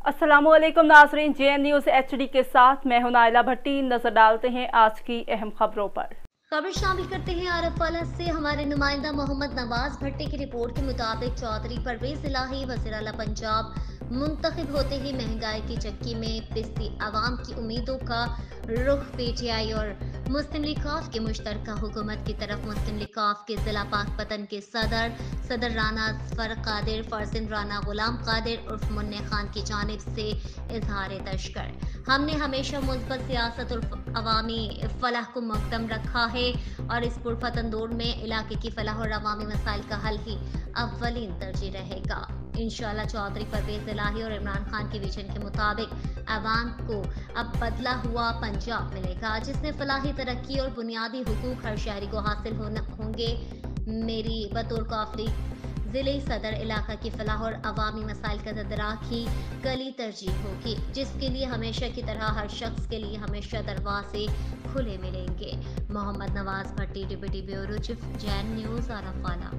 अस्सलामुअलैकुम नाज़रीन, JN news HD के साथ मैं हूं नाइला भट्टी। नजर डालते हैं आज की अहम खबरों पर। खबर शामिल करते हैं अरब वाला से। हमारे नुमाइंदा मोहम्मद नवाज भट्टी की रिपोर्ट के मुताबिक चौधरी परवेज इलाही वज़ीर आला पंजाब मुंतखब होते ही महंगाई की चक्की में पिसती आवाम की उम्मीदों का रुख PTI और मुस्लिम लीग काफ की मुश्तरका हुकूमत की तरफ मुस्लिम लीग काफ के जिला पाकपतन के सदर राना असफर कादिर फरजिंद राना गुलाम कादिर उर्फ मुन्ने खान की जानिब से इजहार तशक्कर। हमने हमेशा मुस्बत सियासत और अवामी फलाह को मकदम रखा है और इस पुरफतन दौर में इलाके की फलाह और अवामी मसाइल का हल ही अव्वलीन तरजीह रहेगा। इंशाअल्लाह चौधरी परवेज इलाही और इमरान खान के विजन के मुताबिक अवाम को अब बदला हुआ पंजाब मिलेगा, जिसमें फलाही तरक्की और बुनियादी हुकूक हर शहरी को हासिल होंगे। मेरी बतौर काफली जिले सदर इलाका की फलाह और अवामी मसाइल का तदराक ही कली तरजीह होगी, जिसके लिए हमेशा की तरह हर शख्स के लिए हमेशा दरवाजे खुले मिलेंगे। Mohammad Nawaz Bhatti, deputy bureau chief, JN news, अरब वाला।